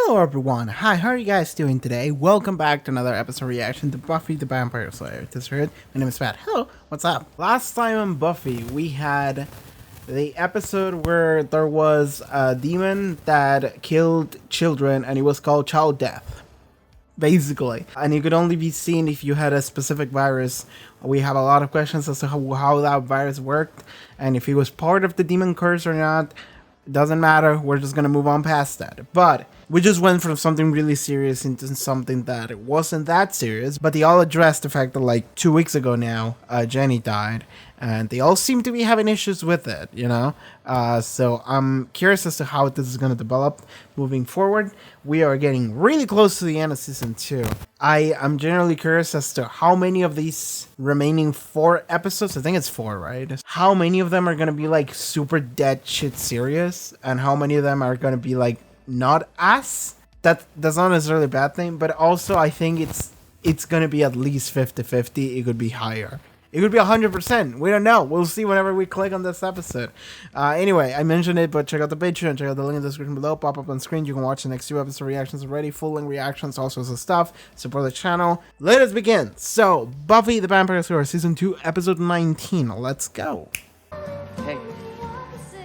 Hello everyone, hi, how are you guys doing today? Welcome back to another episode reaction to Buffy the Vampire Slayer. This is Haarute, my name is Matt. Hello, what's up? Last time on Buffy, we had the episode where there was a demon that killed children and it was called Child Death, basically. And it could only be seen if you had a specific virus. We have a lot of questions as to how that virus worked and if it was part of the demon curse or not. Doesn't matter, we're just gonna move on past that. But we just went from something really serious into something that it wasn't that serious, but they all addressed the fact that like 2 weeks ago now, Jenny died, and they all seem to be having issues with it, you know? So I'm curious as to how this is gonna develop moving forward. We are getting really close to the end of season 2. I am generally curious as to how many of these remaining 4 episodes, I think it's 4, right? How many of them are gonna be like super dead shit serious, and how many of them are gonna be like not as. That's not necessarily a bad thing, but also I think it's gonna be at least 50-50. It could be higher. It could be 100%. We don't know. We'll see whenever we click on this episode. Anyway, I mentioned it, but check out the Patreon. Check out the link in the description below. Pop up on screen. You can watch the next 2 episode reactions already. Full-length reactions, all sorts of stuff. Support the channel. Let us begin. So, Buffy the Vampire Slayer, Season 2, Episode 19. Let's go. Hey.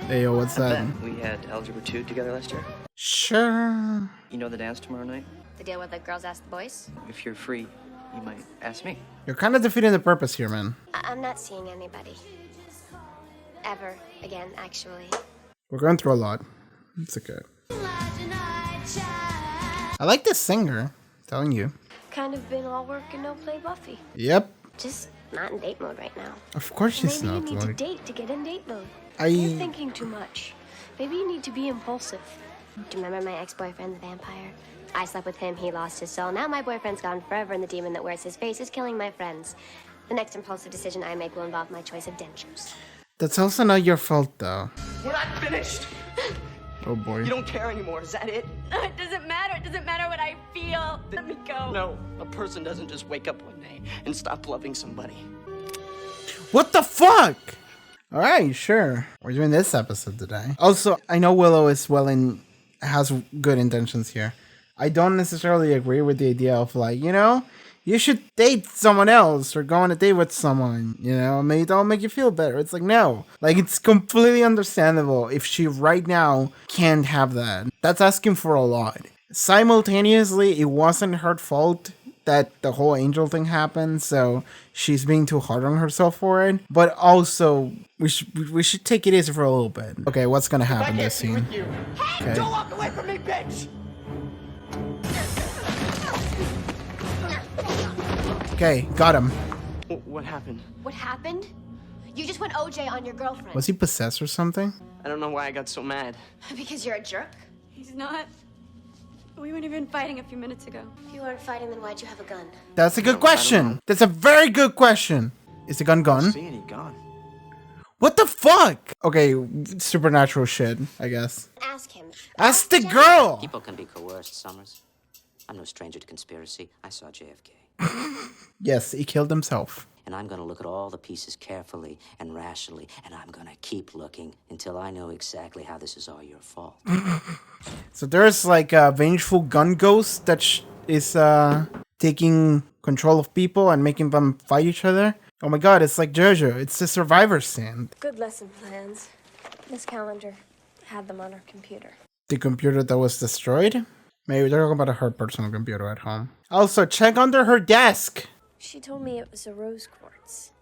Hey, yo, what's that? Ben, we had Algebra 2 together last year. Sure. You know the dance tomorrow night? The deal with the girls ask the boys? If you're free, you might ask me. You're kind of defeating the purpose here, man. I'm not seeing anybody. Ever again, actually. We're going through a lot. It's okay. I like this singer. I'm telling you. Kind of been all work and no play Buffy. Yep. Just not in date mode right now. Of course she's Maybe not. you need to Like, date to get in date mode. I... You're thinking too much. Maybe you need to be impulsive. Do you remember my ex-boyfriend, the vampire? I slept with him, he lost his soul. Now my boyfriend's gone forever and the demon that wears his face is killing my friends. The next impulsive decision I make will involve my choice of dentures. That's also not your fault, though. We're not finished! Oh boy. You don't care anymore, is that it? It doesn't matter. It doesn't matter what I feel. Let me go. No, a person doesn't just wake up one day and stop loving somebody. What the fuck? Alright, sure. We're doing this episode today. Also, I know Willow has good intentions here. I don't necessarily agree with the idea of like, you know, you should date someone else or go on a date with someone, you know, maybe that'll make you feel better. It's like, no. Like, it's completely understandable if she right now can't have that. That's asking for a lot. Simultaneously, it wasn't her fault that the whole angel thing happened, so she's being too hard on herself for it. But also, we should take it easy for a little bit. Okay, what's gonna happen this scene? Hey, okay. don't walk away from me, bitch! Okay, got him. What happened? What happened? You just went OJ on your girlfriend. Was he possessed or something? I don't know why I got so mad. Because you're a jerk? He's not. We weren't even fighting a few minutes ago. If you weren't fighting, then why'd you have a gun? That's a good question. That's a very good question. Is the gun I don't gone? see any gun. What the fuck? Okay, supernatural shit, I guess. Ask him. Ask the Jenny. girl! People can be coerced, Summers. I'm no stranger to conspiracy. I saw JFK. Yes, he killed himself. And I'm gonna look at all the pieces carefully and rationally, and I'm gonna keep looking until I know exactly how this is all your fault. So there's like a vengeful gun ghost that is taking control of people and making them fight each other. Oh my god, it's like JoJo. It's the survivor stand. Good lesson plans. Miss Calendar had them on her computer. The computer that was destroyed? Maybe they're talking about her personal computer at home. Also, check under her desk. She told me it was a rose quartz,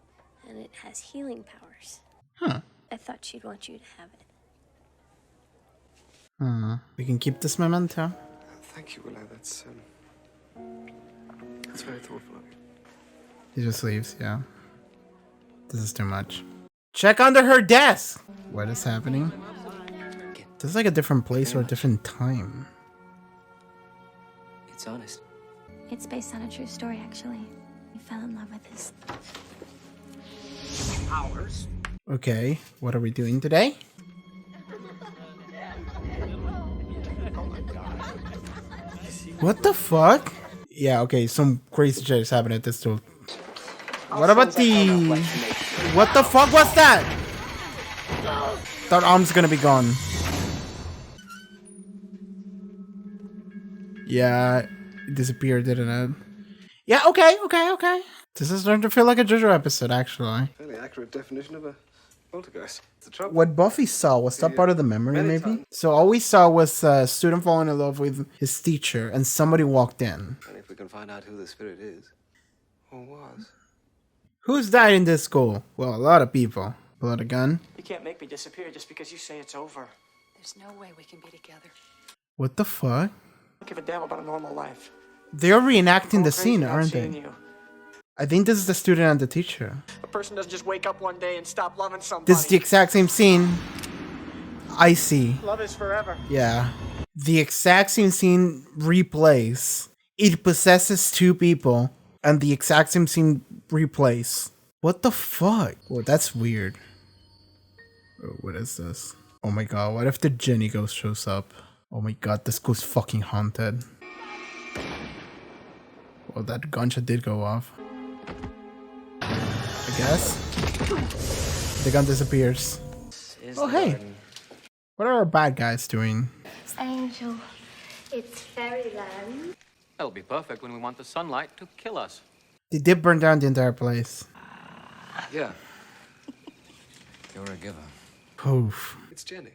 and it has healing powers. Huh. I thought she'd want you to have it. We can keep this memento. Thank you, Willow. That's very thoughtful of you. He just leaves, yeah. This is too much. Check under her desk! What is happening? This is like a different place or a different time. It's honest. It's based on a true story, actually. We fell in love with his. Powers? Okay, what are we doing today? What the fuck? Yeah, okay, some crazy shit is happening at this tool. What about the... What the fuck was that? That arm's gonna be gone. Yeah, it disappeared, didn't it? Yeah, okay. This is starting to feel like a JoJo episode, actually. Fairly accurate definition of a poltergeist. It's the trouble. What Buffy saw, was that part of the memory, Many maybe? times. So all we saw was a student falling in love with his teacher, and somebody walked in. And if we can find out who the spirit is, or was. Who's died in this school? Well, a lot of people. Blood a gun? You can't make me disappear just because you say it's over. There's no way we can be together. What the fuck? I don't give a damn about a normal life. They're reenacting the Crazy scene, not aren't seeing they? you. I think this is the student and the teacher. A person doesn't just wake up one day and stop loving somebody. This is the exact same scene. I see. Love is forever. Yeah. The exact same scene replays. It possesses two people, and the exact same scene replays. What the fuck? Oh, that's weird. Oh, what is this? Oh my god, what if the Jenny ghost shows up? Oh my god, this school's fucking haunted. Well, that gunshot did go off. I guess. The gun disappears. Oh, hey. What are our bad guys doing? Angel, it's fairyland. That'll be perfect when we want the sunlight to kill us. They did burn down the entire place. Yeah. You're a giver. Poof. It's Jenny.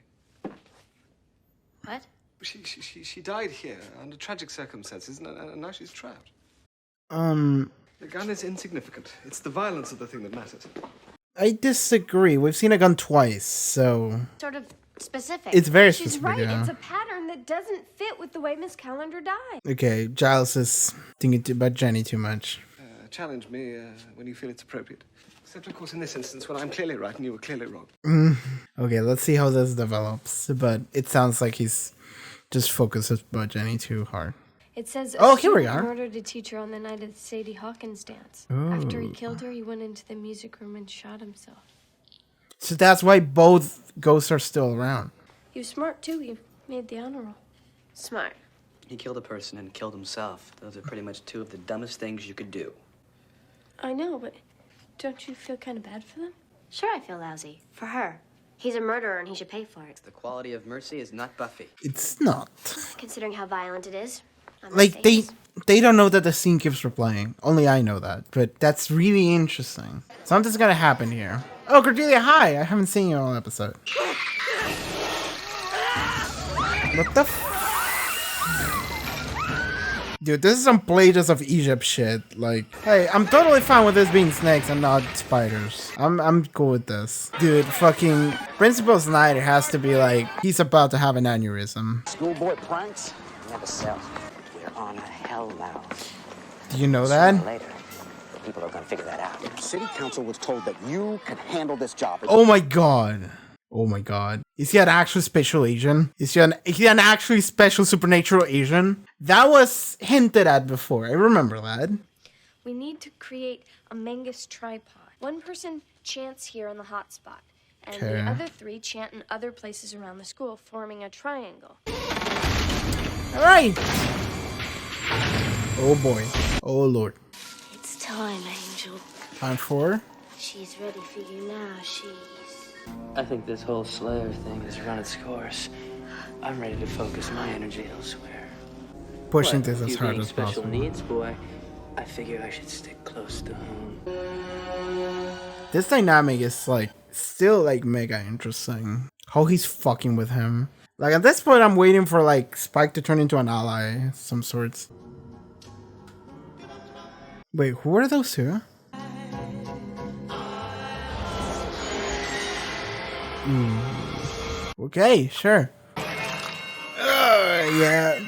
What? She died here under tragic circumstances, and now she's trapped. The gun is insignificant. It's the violence of the thing that matters. I disagree. We've seen a gun twice, so... Sort of specific. It's very She's specific, right. yeah. It's a pattern that doesn't fit with the way Miss Calendar died. Okay, Giles is thinking about Jenny too much. Challenge me when you feel it's appropriate. Except, of course, in this instance, when I'm clearly right and you were clearly wrong. Okay, let's see how this develops. But it sounds like he's just focused about Jenny too hard. It says Oh, here we are. murdered a teacher on the night of the Sadie Hawkins dance. After he killed her, he went into the music room and shot himself. So that's why both ghosts are still around. He was smart, too. He made the honor roll. Smart. He killed a person and killed himself. Those are pretty much two of the dumbest things you could do. I know, but don't you feel kind of bad for them? Sure, I feel lousy. For her. He's a murderer and he should pay for it. The quality of mercy is not Buffy. It's not. Considering how violent it is. Like, they don't know that the scene keeps replaying. Only I know that. But that's really interesting. Something's gonna happen here. Oh, Cordelia, hi! I haven't seen you all episode. What the Dude, this is some Plagues of Egypt shit. Like, hey, I'm totally fine with this being snakes and not spiders. I'm cool with this. Dude, fucking Principal Snyder has to be like, he's about to have an aneurysm. Schoolboy pranks never sell. We're on a hell now. Do you know that? Sooner or later, people are gonna figure that out. City council was told that you could handle this job. Oh my god. Oh my god. Is he an actual special agent? Is he an actually special supernatural agent? That was hinted at before. I remember that. We need to create a Mangus tripod. One person chants here in the hot spot, and the other three chant in other places around the school, forming a triangle. Alright. Oh boy. Oh lord. It's time, Angel. Time for? She's ready for you now, I think this whole Slayer thing has run its course. I'm ready to focus my energy elsewhere. Pushing this as You hard being as special possible. needs boy, I figure I should stick close to home. This dynamic is like still like mega interesting. How he's fucking with him. Like at this point I'm waiting for like Spike to turn into an ally of some sorts. Wait, who are those two? Okay, sure. Yeah.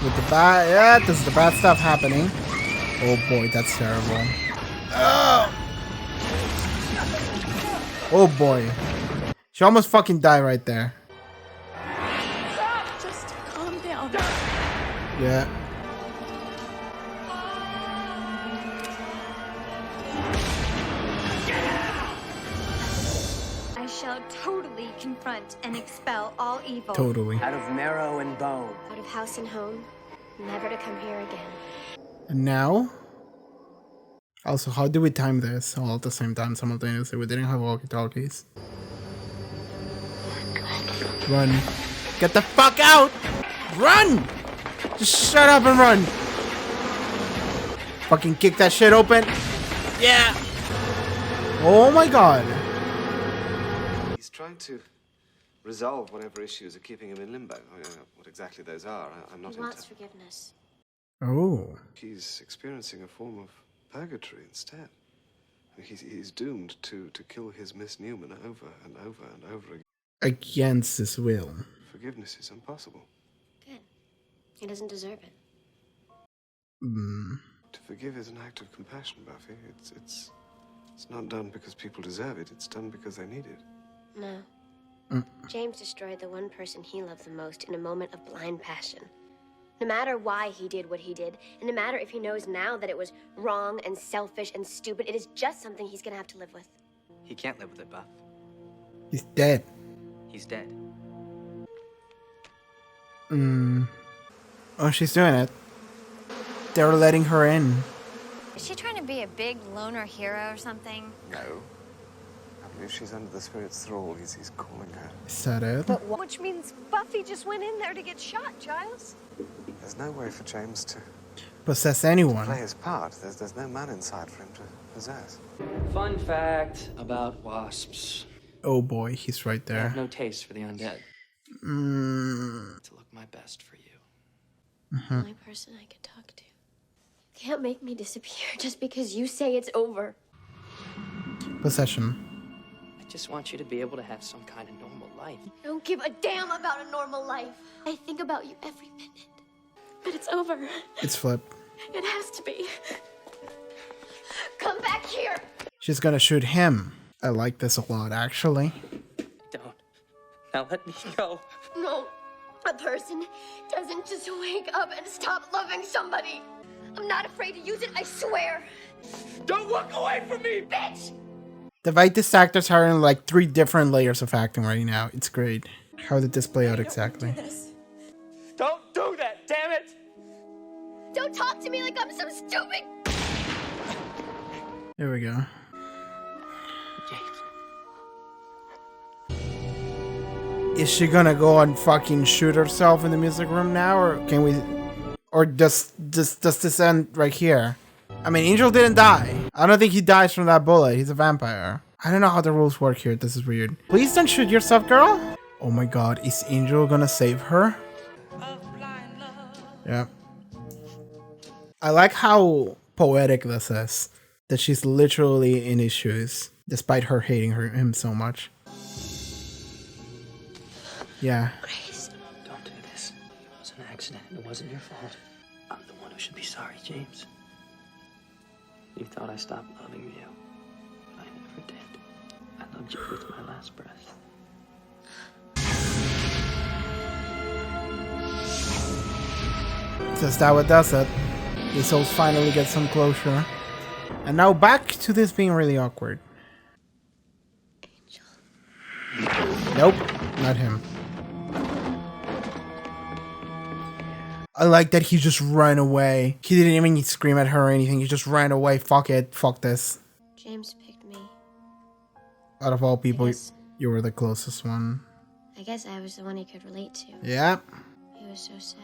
With the bad, yeah, this is the bad stuff happening. Oh boy, that's terrible. Oh boy. She almost fucking died right there. Just calm down. Yeah. I shall totally confront and expel all evil. Totally. Out of marrow and bone. Out of house and home, never to come here again. And now? Also, how do we time this all at the same time simultaneously? We didn't have walkie-talkies. Run. Get the fuck out! Run! Just shut up and run. Fucking kick that shit open. Yeah. Oh my god. He's trying to resolve whatever issues are keeping him in limbo. I don't know what exactly those are. I'm not He wants forgiveness. Oh. He's experiencing a form of purgatory instead. He's doomed to kill his Miss Newman over and over and over again. Against his will. Forgiveness is impossible. Good. He doesn't deserve it. To forgive is an act of compassion, Buffy. It's not done because people deserve it. It's done because they need it. No. James destroyed the one person he loved the most in a moment of blind passion. No matter why he did what he did, and no matter if he knows now that it was wrong and selfish and stupid, it is just something he's gonna have to live with. He can't live with it, Buff. He's dead. He's dead. Oh, she's doing it. They're letting her in. Is she trying to be a big loner hero or something? No. I believe she's under the spirit's thrall. He's calling her. Is that it? Which means Buffy just went in there to get shot, Giles. There's no way for James to Possess anyone. play his part. There's no man inside for him to possess. Fun fact about wasps. Oh boy, he's right I there. have no taste for the undead. To look my best for you. The only person I could talk to. Can't make me disappear just because you say it's over. Possession. I just want you to be able to have some kind of normal life. I don't give a damn about a normal life. I think about you every minute. But it's over. It's Flip. It has to be. Come back here. She's gonna shoot him. I like this a lot, actually. Don't. Now let me go. No. A person doesn't just wake up and stop loving somebody. I'm not afraid to use it, I swear. Don't walk away from me, Bitch! The Vitus actors are in like 3 different layers of acting right now. It's great. How did this play out exactly? Don't do that, damn it! Don't talk to me like I'm some stupid. There we go. James. Is she gonna go and fucking shoot herself in the music room now, or can we, or does this end right here? I mean, Angel didn't die. I don't think he dies from that bullet. He's a vampire. I don't know how the rules work here. This is weird. Please don't shoot yourself, girl. Oh my god, is Angel gonna save her? Yeah. I like how poetic this is. That she's literally in his shoes, despite her hating him so much. Yeah. Grace. Don't do this. It was an accident. It wasn't your fault. I'm the one who should be sorry, James. You thought I stopped loving you, but I never did. I loved you with my last breath. So is that what does it? The souls finally get some closure. And now back to this being really awkward. Angel. Nope, not him. I like that he just ran away. He didn't even scream at her or anything. He just ran away. Fuck it. Fuck this. James picked me. Out of all people, Yes. you were the closest one. I guess I was the one he could relate to. Yeah. He was so sad.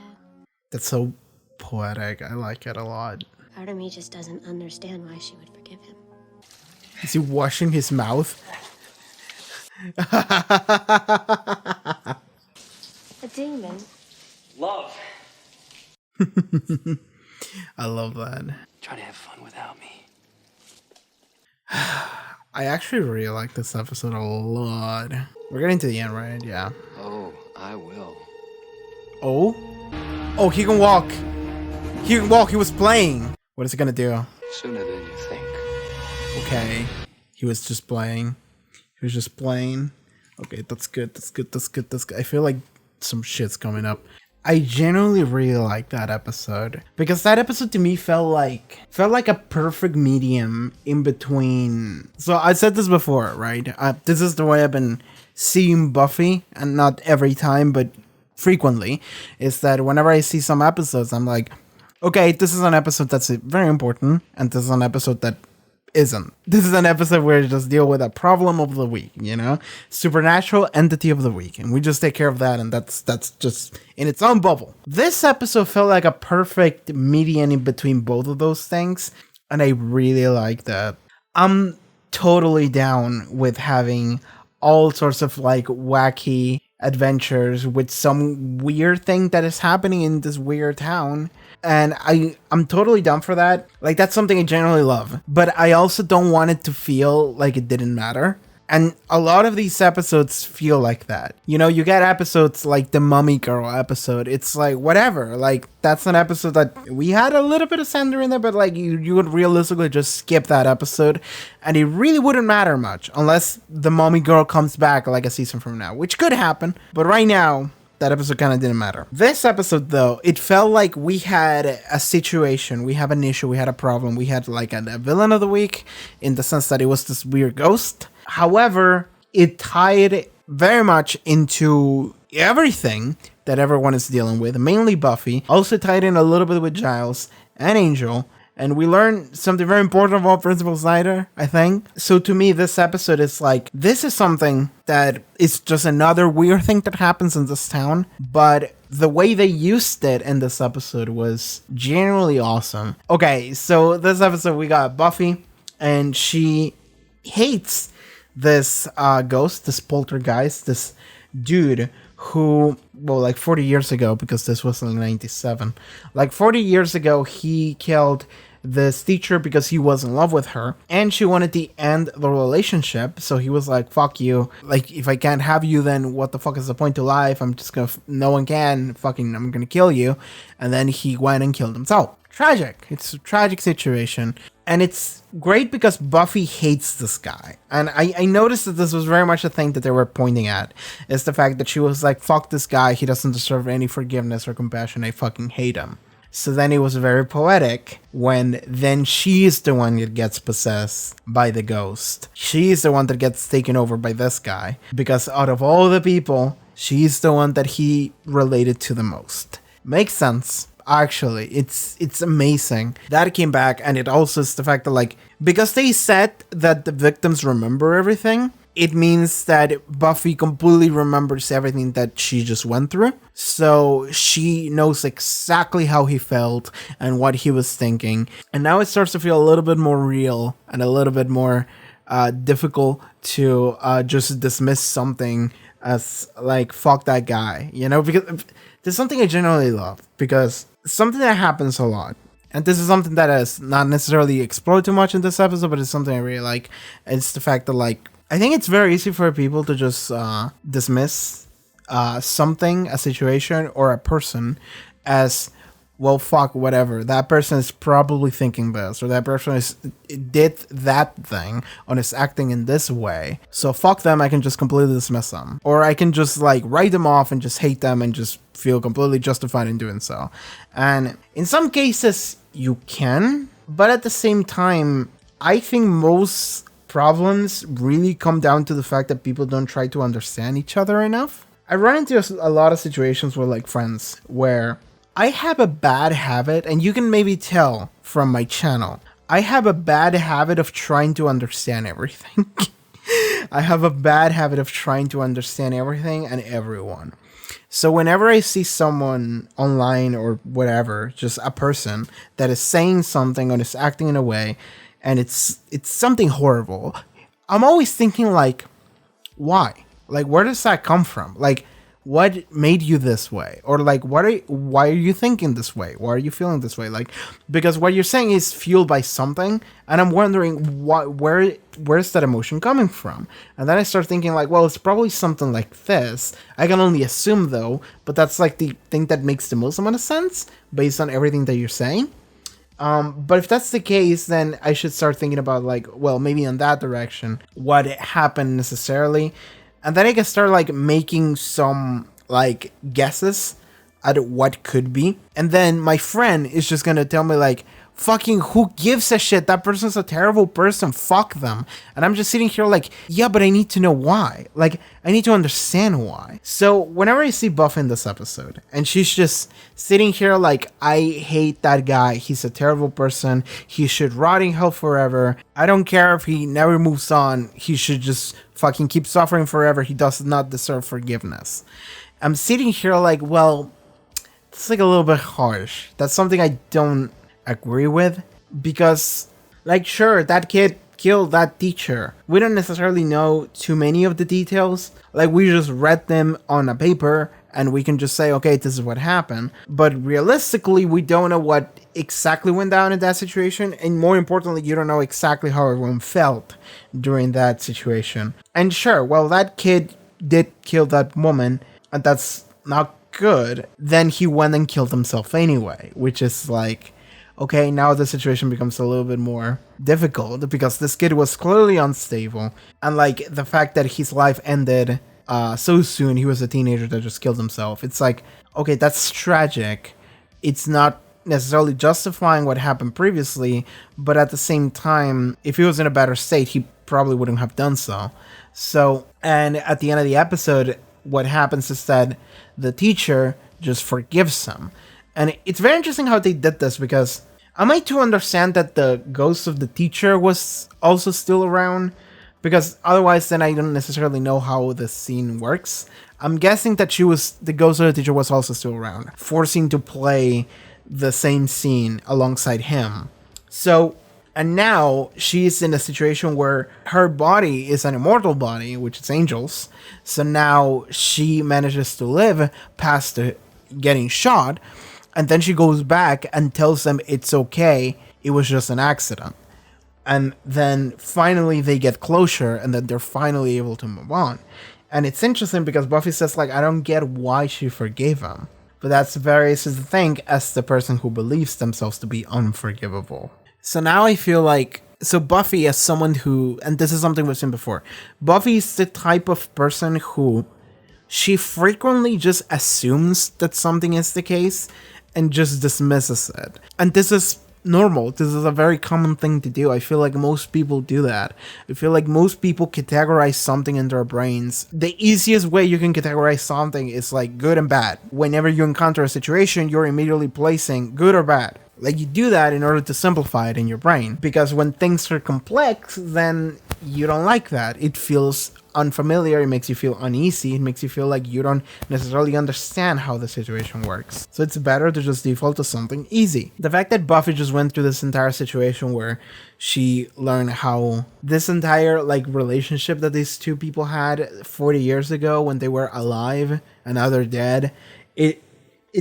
That's so poetic. I like it a lot. Part of me just doesn't understand why she would forgive him. Is he washing his mouth? A demon? Love. I love that. Try to have fun without me. I actually really like this episode a lot. We're getting to the end, right? Yeah. Oh, I will. Oh? Oh, he can walk. He can walk. He was playing. What is he gonna do? Sooner than you think. Okay. He was just playing. He was just playing. Okay, that's good. That's good. That's good. That's good. I feel like some shit's coming up. I genuinely really like that episode because that episode to me felt like a perfect medium in between. So I said this before, right? This is the way I've been seeing Buffy, and not every time, but frequently. Is that whenever I see some episodes, I'm like, okay, this is an episode that's very important, and this is an episode that isn't. This is an episode where we just deal with a problem of the week, you know? Supernatural entity of the week. And we just take care of that, and that's just in its own bubble. This episode felt like a perfect median in between both of those things, and I really like that. I'm totally down with having all sorts of like wacky adventures with some weird thing that is happening in this weird town. And I'm totally down for that. Like, that's something I generally love. But I also don't want it to feel like it didn't matter. And a lot of these episodes feel like that. You know, you get episodes like the Mummy Girl episode. It's like, whatever. Like, that's an episode that we had a little bit of Sander in there, but like, you would realistically just skip that episode. And it really wouldn't matter much unless the Mummy Girl comes back like a season from now, which could happen. But right now, that episode kind of didn't matter. This episode, though, it felt like we had a situation, we have an issue, we had a problem, we had like a villain of the week in the sense that it was this weird ghost. However, it tied very much into everything that everyone is dealing with, mainly Buffy. Also tied in a little bit with Giles and Angel. And we learned something very important about Principal Snyder, I think. So to me, this episode is like, this is something that is just another weird thing that happens in this town. But the way they used it in this episode was genuinely awesome. Okay, so this episode we got Buffy, and she hates this ghost, this poltergeist, this dude who, well, like 40 years ago, because this was in 97, like 40 years ago, he killed this teacher because he was in love with her, and she wanted to end the relationship. So he was like, fuck you. Like, if I can't have you, then what the fuck is the point to life? I'm just gonna, no one can, fucking, I'm gonna kill you. And then he went and killed himself. Tragic. It's a tragic situation. And it's great because Buffy hates this guy. And I noticed that this was very much a thing that they were pointing at. Is the fact that she was like, fuck this guy. He doesn't deserve any forgiveness or compassion. I fucking hate him. So then it was very poetic when then she's the one that gets possessed by the ghost. She's the one that gets taken over by this guy. Because out of all the people, she's the one that he related to the most. Makes sense. Actually, it's amazing. That came back, and it also is the fact that, like, because they said that the victims remember everything, it means that Buffy completely remembers everything that she just went through. So she knows exactly how he felt and what he was thinking. And now it starts to feel a little bit more real and a little bit more difficult to just dismiss something as like, fuck that guy, you know, because there's something I generally love, because something that happens a lot, and this is something that is not necessarily explored too much in this episode, but it's something I really like. It's the fact that, like, I think it's very easy for people to just dismiss something, a situation, or a person as, well, fuck, whatever. That person is probably thinking this, or that person did that thing, or is acting in this way. So fuck them, I can just completely dismiss them. Or I can just, like, write them off and just hate them and just feel completely justified in doing so. And in some cases, you can, but at the same time, I think most problems really come down to the fact that people don't try to understand each other enough. I run into a lot of situations with, like, friends where I have a bad habit, and you can maybe tell from my channel, I have a bad habit of trying to understand everything. I have a bad habit of trying to understand everything and everyone. So whenever I see someone online or whatever, just a person that is saying something or is acting in a way, and it's something horrible, I'm always thinking, like, why? Like, where does that come from? Like, what made you this way? Or like, why are you thinking this way? Why are you feeling this way? Like, because what you're saying is fueled by something, and I'm wondering where's that emotion coming from? And then I start thinking, like, well, it's probably something like this. I can only assume, though, but that's like the thing that makes the most amount of sense based on everything that you're saying. But if that's the case, then I should start thinking about, like, well, maybe in that direction, what happened necessarily. And then I can start, like, making some, like, guesses at what could be. And then my friend is just gonna tell me, like, fucking who gives a shit? That person's a terrible person. Fuck them. And I'm just sitting here like, yeah, but I need to know why. Like, I need to understand why. So whenever I see Buffy in this episode, and she's just sitting here like, I hate that guy. He's a terrible person. He should rot in hell forever. I don't care if he never moves on. He should just fucking keep suffering forever. He does not deserve forgiveness. I'm sitting here like, well, it's like a little bit harsh. That's something I don't agree with, because like, sure, that kid killed that teacher. We don't necessarily know too many of the details. Like, we just read them on a paper and we can just say, okay, this is what happened. But realistically, we don't know what exactly went down in that situation, and more importantly, you don't know exactly how everyone felt during that situation. And sure, well, that kid did kill that woman, and that's not good. Then he went and killed himself anyway, which is like, okay, now the situation becomes a little bit more difficult, because this kid was clearly unstable, and like the fact that his life ended so soon, he was a teenager that just killed himself. It's like, okay, that's tragic. It's not necessarily justifying what happened previously, but at the same time, if he was in a better state, he probably wouldn't have done so. So, and at the end of the episode, what happens is that the teacher just forgives him. And it's very interesting how they did this, because am I to understand that the ghost of the teacher was also still around? Because otherwise then I don't necessarily know how the scene works. I'm guessing that the ghost of the teacher was also still around, forcing to play the same scene alongside him. So, and now she's in a situation where her body is an immortal body, which is Angel's. So now she manages to live past getting shot. And then she goes back and tells them it's okay, it was just an accident. And then finally they get closure, and then they're finally able to move on. And it's interesting because Buffy says, like, I don't get why she forgave him. But that's very easy to think as the person who believes themselves to be unforgivable. So now I feel like, so Buffy as someone who, and this is something we've seen before, Buffy is the type of person who, she frequently just assumes that something is the case and just dismisses it. And this is normal. This is a very common thing to do. I feel like most people do that. I feel like most people categorize something in their brains. The easiest way you can categorize something is like good and bad. Whenever you encounter a situation, you're immediately placing good or bad. Like, you do that in order to simplify it in your brain, because when things are complex, then you don't like that. It feels unfamiliar, it makes you feel uneasy, it makes you feel like you don't necessarily understand how the situation works. So it's better to just default to something easy. The fact that Buffy just went through this entire situation where she learned how this entire like relationship that these two people had 40 years ago when they were alive and now they're dead, it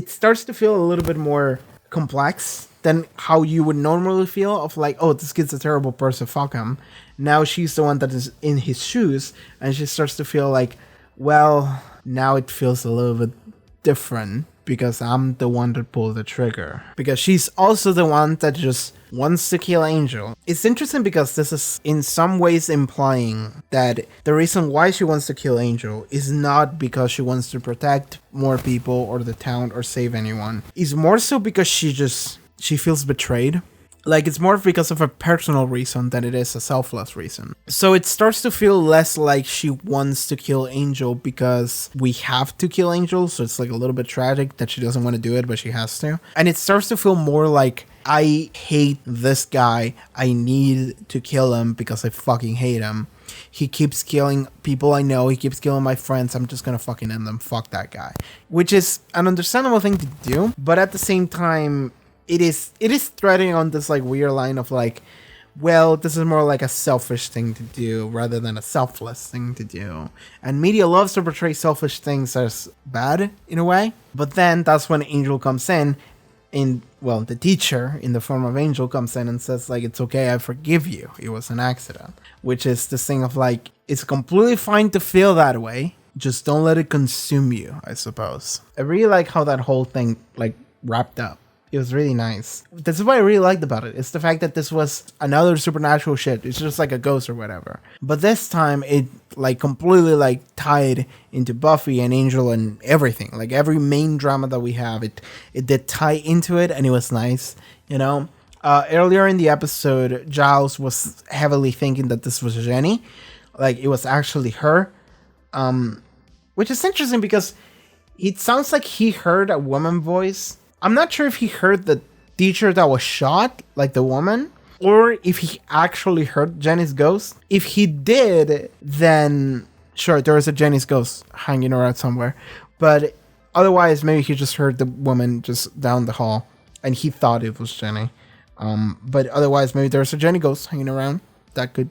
starts to feel a little bit more complex than how you would normally feel of like, oh, this kid's a terrible person, fuck him. Now she's the one that is in his shoes, and she starts to feel like, well, now it feels a little bit different because I'm the one that pulled the trigger. Because she's also the one that just wants to kill Angel. It's interesting because this is in some ways implying that the reason why she wants to kill Angel is not because she wants to protect more people or the town or save anyone. It's more so because she feels betrayed. Like, it's more because of a personal reason than it is a selfless reason. So it starts to feel less like she wants to kill Angel because we have to kill Angel, so it's like a little bit tragic that she doesn't want to do it, but she has to. And it starts to feel more like, I hate this guy, I need to kill him because I fucking hate him. He keeps killing people I know, he keeps killing my friends, I'm just gonna fucking end them, fuck that guy. Which is an understandable thing to do, but at the same time, it is threading on this like weird line of like, well, this is more like a selfish thing to do rather than a selfless thing to do. And media loves to portray selfish things as bad in a way. But then that's when Angel comes in, well, the teacher in the form of Angel comes in and says like, it's okay, I forgive you. It was an accident. Which is this thing of like, it's completely fine to feel that way. Just don't let it consume you, I suppose. I really like how that whole thing like wrapped up. It was really nice. This is what I really liked about it. It's the fact that this was another supernatural shit. It's just like a ghost or whatever. But this time it like completely like tied into Buffy and Angel and everything. Like every main drama that we have, it did tie into it, and it was nice. You know, Earlier in the episode, Giles was heavily thinking that this was Jenny, like it was actually her, which is interesting because it sounds like he heard a woman voice. I'm not sure if he heard the teacher that was shot, like the woman, or if he actually heard Jenny's ghost. If he did, then sure, there is a Jenny's ghost hanging around somewhere, but otherwise maybe he just heard the woman just down the hall and he thought it was Jenny. But otherwise, maybe there's a Jenny ghost hanging around. That could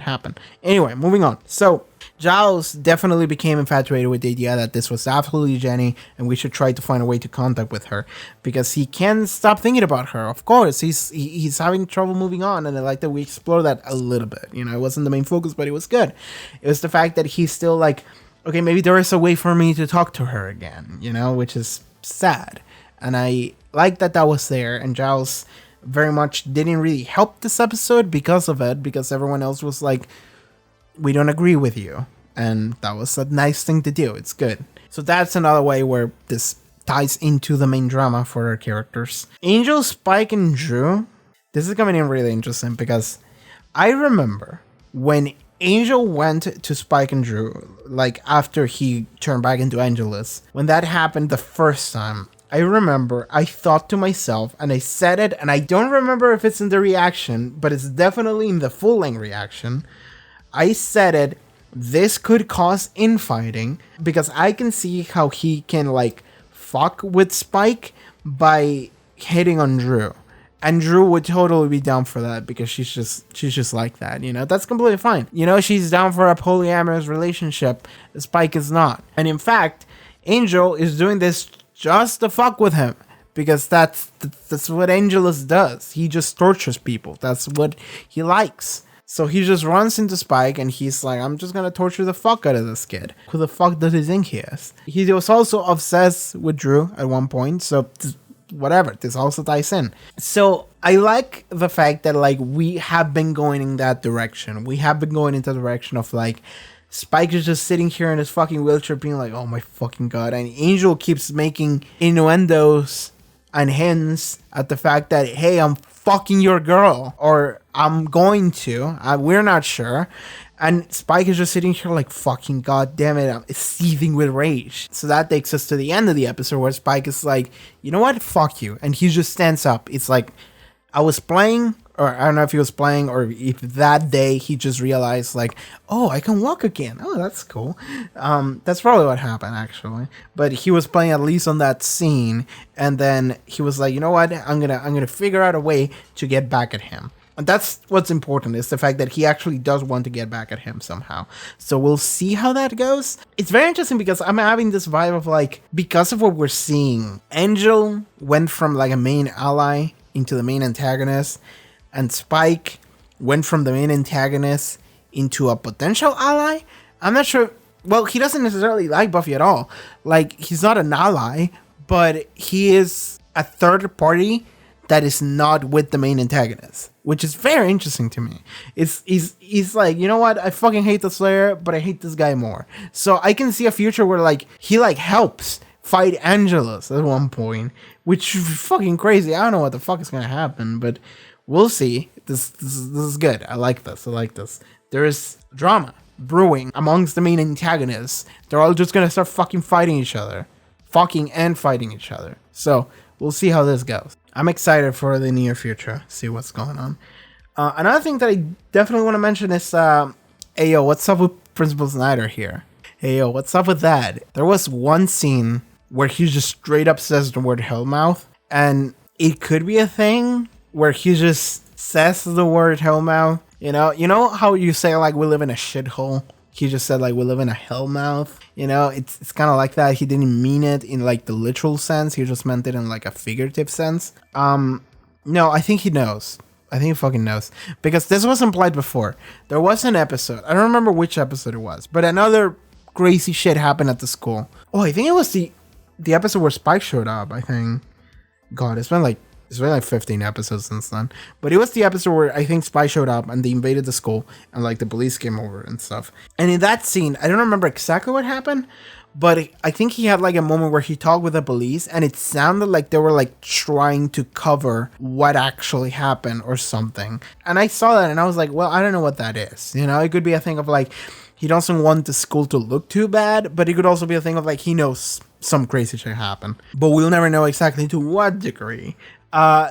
happen. Anyway, moving on. So, Giles definitely became infatuated with the idea that this was absolutely Jenny, and we should try to find a way to contact with her, because he can't stop thinking about her. Of course, he's having trouble moving on, and I like that we explore that a little bit. You know, it wasn't the main focus, but it was good. It was the fact that he's still like, okay, maybe there is a way for me to talk to her again, you know, which is sad. And I like that was there, and Giles very much didn't really help this episode because of it, because everyone else was like, we don't agree with you, and that was a nice thing to do. It's good. So that's another way where this ties into the main drama for our characters. Angel, Spike, and Drew, this is coming in really interesting because I remember when Angel went to Spike and Drew, like after he turned back into Angelus, when that happened the first time, I remember I thought to myself, and I said it, and I don't remember if it's in the reaction, but it's definitely in the full-length reaction. I said it, this could cause infighting, because I can see how he can, like, fuck with Spike by hitting on Drew. And Drew would totally be down for that, because she's just like that, you know? That's completely fine. You know, she's down for a polyamorous relationship. Spike is not. And in fact, Angel is doing this just to fuck with him, because that's what Angelus does. He just tortures people. That's what he likes. So he just runs into Spike and he's like, I'm just gonna torture the fuck out of this kid. Who the fuck does he think he is? He was also obsessed with Drew at one point, so whatever, this also ties in. So I like the fact that, like, we have been going in that direction. We have been going into the direction of, like, Spike is just sitting here in his fucking wheelchair being like, oh my fucking god. And Angel keeps making innuendos and hints at the fact that, hey, I'm fucking your girl. Or I'm going to. We're not sure. And Spike is just sitting here like, fucking god damn it, I'm seething with rage. So that takes us to the end of the episode where Spike is like, you know what? Fuck you. And he just stands up. It's like, I was playing, or I don't know if he was playing, or if that day he just realized, like, oh, I can walk again. Oh, that's cool. That's probably what happened, actually. But he was playing at least on that scene, and then he was like, you know what? I'm gonna figure out a way to get back at him. And that's what's important, is the fact that he actually does want to get back at him somehow. So we'll see how that goes. It's very interesting because I'm having this vibe of, like, because of what we're seeing, Angel went from, like, a main ally into the main antagonist, and Spike went from the main antagonist into a potential ally. I'm not sure. Well, he doesn't necessarily like Buffy at all. Like, he's not an ally, but he is a third party that is not with the main antagonist, which is very interesting to me. He's like, you know what? I fucking hate the Slayer, but I hate this guy more. So I can see a future where, like, he, like, helps fight Angelus at one point, which is fucking crazy. I don't know what the fuck is gonna happen, but we'll see. This is good. I like this. There is drama brewing amongst the main antagonists. They're all just gonna start fucking fighting each other. Fucking and fighting each other. So we'll see how this goes. I'm excited for the near future. See what's going on. Another thing that I definitely want to mention is, hey yo, what's up with Principal Snyder here? Hey yo, what's up with that? There was one scene where he just straight up says the word Hellmouth, and it could be a thing where he just says the word Hellmouth. You know how you say, like, we live in a shithole? He just said, like, we live in a hellmouth. You know, it's kind of like that. He didn't mean it in, like, the literal sense. He just meant it in, like, a figurative sense. No, I think he knows. I think he fucking knows. Because this was implied before. There was an episode. I don't remember which episode it was, but another crazy shit happened at the school. Oh, I think it was the episode where Spike showed up, I think. God, it's been like 15 episodes since then. But it was the episode where I think Spike showed up and they invaded the school and, like, the police came over and stuff. And in that scene, I don't remember exactly what happened, but I think he had like a moment where he talked with the police and it sounded like they were like trying to cover what actually happened or something. And I saw that and I was like, well, I don't know what that is. You know, it could be a thing of like, he doesn't want the school to look too bad, but it could also be a thing of like, he knows some crazy shit happened, but we'll never know exactly to what degree.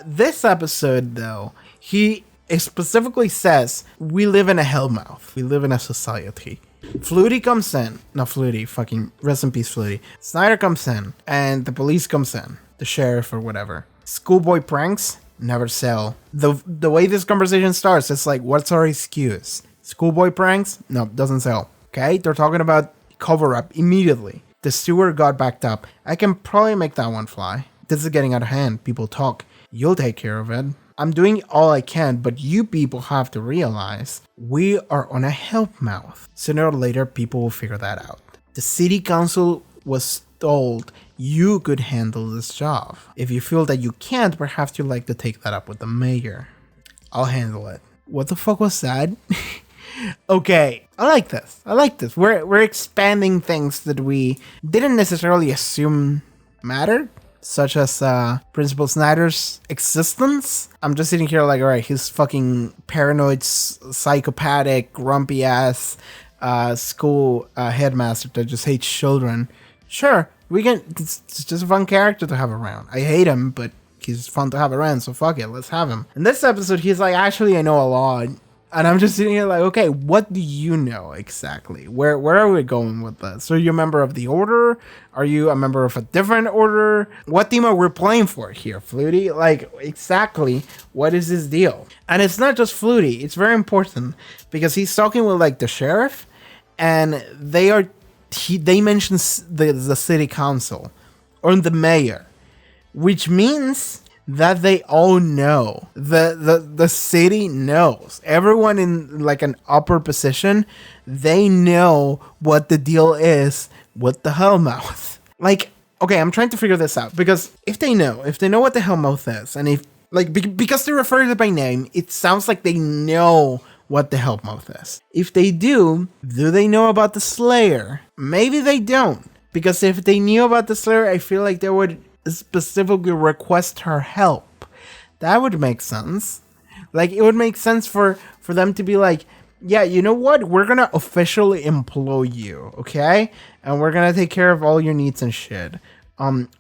This episode though, he specifically says, we live in a hellmouth. We live in a society. Flutie comes in. Not Flutie, fucking rest in peace Flutie. Snyder comes in, and the police comes in. The sheriff or whatever. Schoolboy pranks never sell. The way this conversation starts, it's like, what's our excuse? Schoolboy pranks? No, doesn't sell. Okay? They're talking about cover-up immediately. The sewer got backed up. I can probably make that one fly. This is getting out of hand. People talk. You'll take care of it. I'm doing all I can, but you people have to realize we are on a help mouth. Sooner or later, people will figure that out. The city council was told you could handle this job. If you feel that you can't, perhaps you'd like to take that up with the mayor. I'll handle it. What the fuck was that? Okay, I like this. We're expanding things that we didn't necessarily assume mattered. Such as Principal Snyder's existence. I'm just sitting here like, alright, he's fucking paranoid, psychopathic, grumpy ass school headmaster that just hates children. Sure, it's just a fun character to have around. I hate him, but he's fun to have around, so fuck it, let's have him. In this episode, he's like, actually, I know a lot. And I'm just sitting here like, okay, what do you know exactly? Where are we going with this? So you're a member of the Order? Are you a member of a different order? What team are we playing for here, Flutie? Like, exactly, what is this deal? And it's not just Flutie. It's very important because he's talking with, like, the sheriff, and they mention the city council or the mayor, which means that they all know. The city knows. Everyone in like an upper position, they know what the deal is with the Hellmouth. Like, okay, I'm trying to figure this out because if they know what the Hellmouth is, and if like because they refer to it by name, it sounds like they know what the Hellmouth is. If they do they know about the Slayer? Maybe they don't, because if they knew about the Slayer, I feel like they would specifically request her help. That would make sense. Like, it would make sense for them to be like, yeah, you know what? We're gonna officially employ you, okay? And we're gonna take care of all your needs and shit.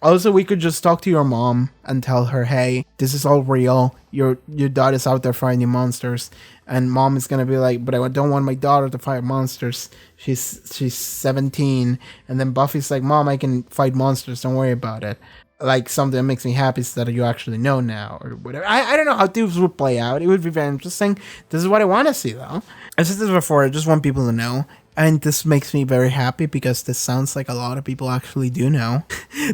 Also, we could just talk to your mom and tell her, hey, this is all real. Your dad is out there fighting monsters. And mom is gonna be like, but I don't want my daughter to fight monsters. She's 17. And then Buffy's like, mom, I can fight monsters. Don't worry about it. Like, something that makes me happy is that you actually know now, or whatever. I don't know how things would play out. It would be very interesting. This is what I want to see, though. I said this before, I just want people to know. And this makes me very happy because this sounds like a lot of people actually do know.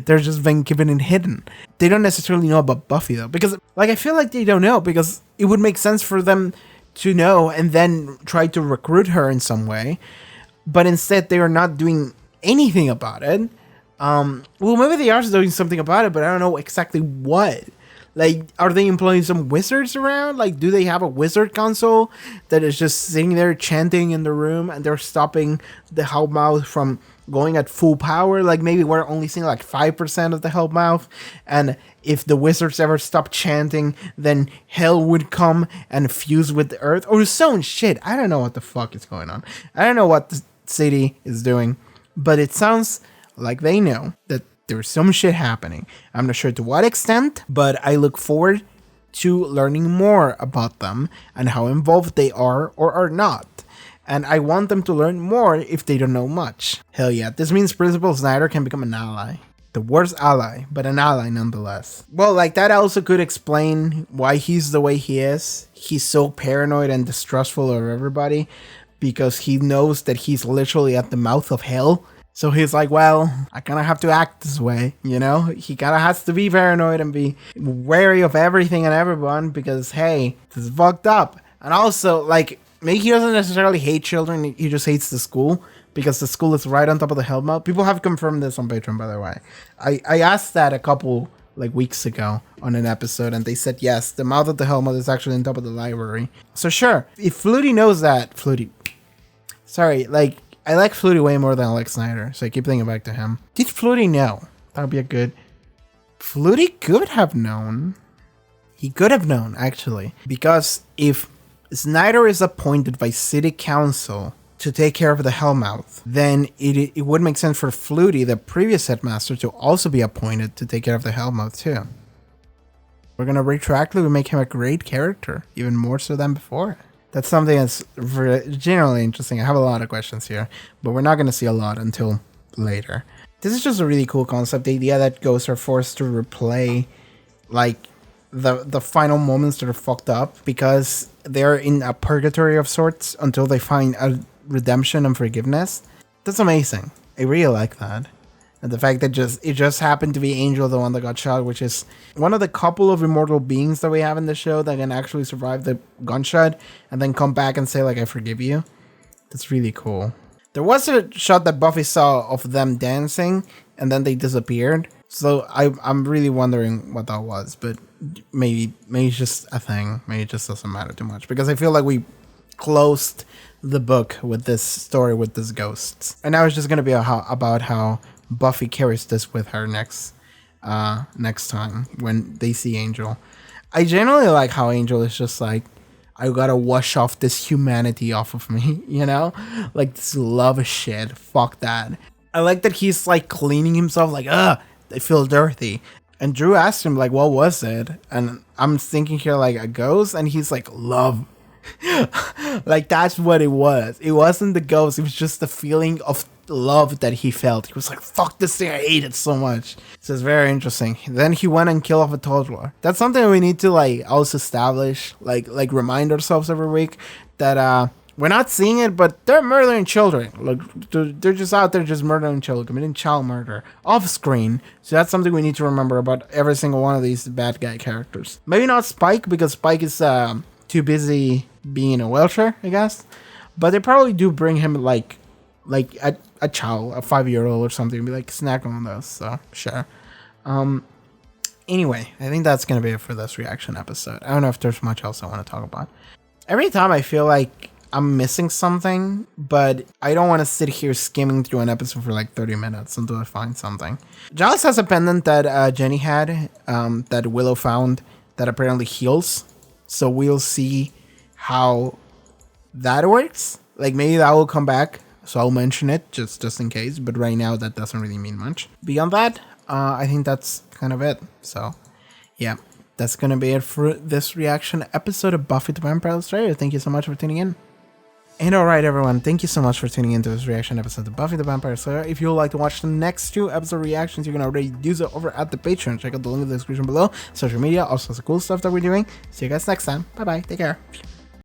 They're just being given it hidden. They don't necessarily know about Buffy, though. Because, like, I feel like they don't know, because it would make sense for them to know and then try to recruit her in some way. But instead, they are not doing anything about it. Well, maybe they are doing something about it, but I don't know exactly what. Like, are they employing some wizards around? Like, do they have a wizard council that is just sitting there chanting in the room and they're stopping the Hellmouth from going at full power? Like, maybe we're only seeing like 5% of the Hellmouth, and if the wizards ever stop chanting, then hell would come and fuse with the earth or some shit. I don't know what the fuck is going on. I don't know what the city is doing, but it sounds like they know that there's some shit happening. I'm not sure to what extent, but I look forward to learning more about them and how involved they are or are not. And I want them to learn more if they don't know much. Hell yeah, this means Principal Snyder can become an ally. The worst ally, but an ally nonetheless. Well, like, that also could explain why he's the way he is. He's so paranoid and distrustful of everybody because he knows that he's literally at the mouth of hell. So he's like, well, I kind of have to act this way, you know? He kind of has to be paranoid and be wary of everything and everyone because, hey, this is fucked up. And also, like, maybe he doesn't necessarily hate children, he just hates the school because the school is right on top of the Hellmouth. People have confirmed this on Patreon, by the way. I asked that a couple, like, weeks ago on an episode, and they said, yes, the mouth of the Hellmouth is actually on top of the library. So sure, if Flutie knows that, I like Flutie way more than I like Snyder, so I keep thinking back to him. Did Flutie know? That would be a good... Flutie could have known. He could have known, actually. Because if Snyder is appointed by City Council to take care of the Hellmouth, then it would make sense for Flutie, the previous headmaster, to also be appointed to take care of the Hellmouth too. We're gonna retroactively make him a great character, even more so than before. That's something that's generally interesting. I have a lot of questions here, but we're not gonna see a lot until later. This is just a really cool concept. The idea that ghosts are forced to replay, like, the final moments that are fucked up because they're in a purgatory of sorts until they find a redemption and forgiveness. That's amazing. I really like that. And the fact that it just happened to be Angel, the one that got shot, which is one of the couple of immortal beings that we have in the show that can actually survive the gunshot and then come back and say, like, I forgive you. That's really cool. There was a shot that Buffy saw of them dancing and then they disappeared. So I'm really wondering what that was, but maybe it's just a thing. Maybe it just doesn't matter too much because I feel like we closed the book with this story with these ghosts. And now it's just going to be about how Buffy carries this with her next time when they see Angel. I generally like how Angel is just like, I gotta wash off this humanity off of me, you know? Like this love shit. Fuck that. I like that he's like cleaning himself like, I feel dirty. And Drew asked him like, what was it? And I'm thinking here like a ghost, and he's like, love. Like that's what it was. It wasn't the ghost, it was just the feeling of love that he felt. He was like, fuck this thing, I hate it so much. So it's very interesting. Then he went and killed off a toddler. That's something we need to like also establish, like remind ourselves every week that we're not seeing it, but they're murdering children. Like they're just out there just murdering children, committing child murder off screen. So that's something we need to remember about every single one of these bad guy characters. Maybe not Spike, because Spike is too busy being in a wheelchair, I guess. But they probably do bring him like a child, a 5-year-old or something, and be like, snack on those. So sure. Anyway, I think that's gonna be it for this reaction episode. I don't know if there's much else I want to talk about. Every time I feel like I'm missing something, but I don't want to sit here skimming through an episode for like 30 minutes until I find something. Giles has a pendant that Jenny had, that Willow found, that apparently heals. So we'll see how that works. Like maybe that will come back, so I'll mention it just in case. But right now that doesn't really mean much. Beyond that, I think that's kind of it. So yeah, that's gonna be it for this reaction episode of Buffy the Vampire Slayer. Thank you so much for tuning in. And alright everyone, thank you so much for tuning into this reaction episode of Buffy the Vampire Slayer. If you would like to watch the next 2 episode reactions, you can already do so over at the Patreon. Check out the link in the description below. Social media, all sorts of cool stuff that we're doing. See you guys next time. Bye bye, take care.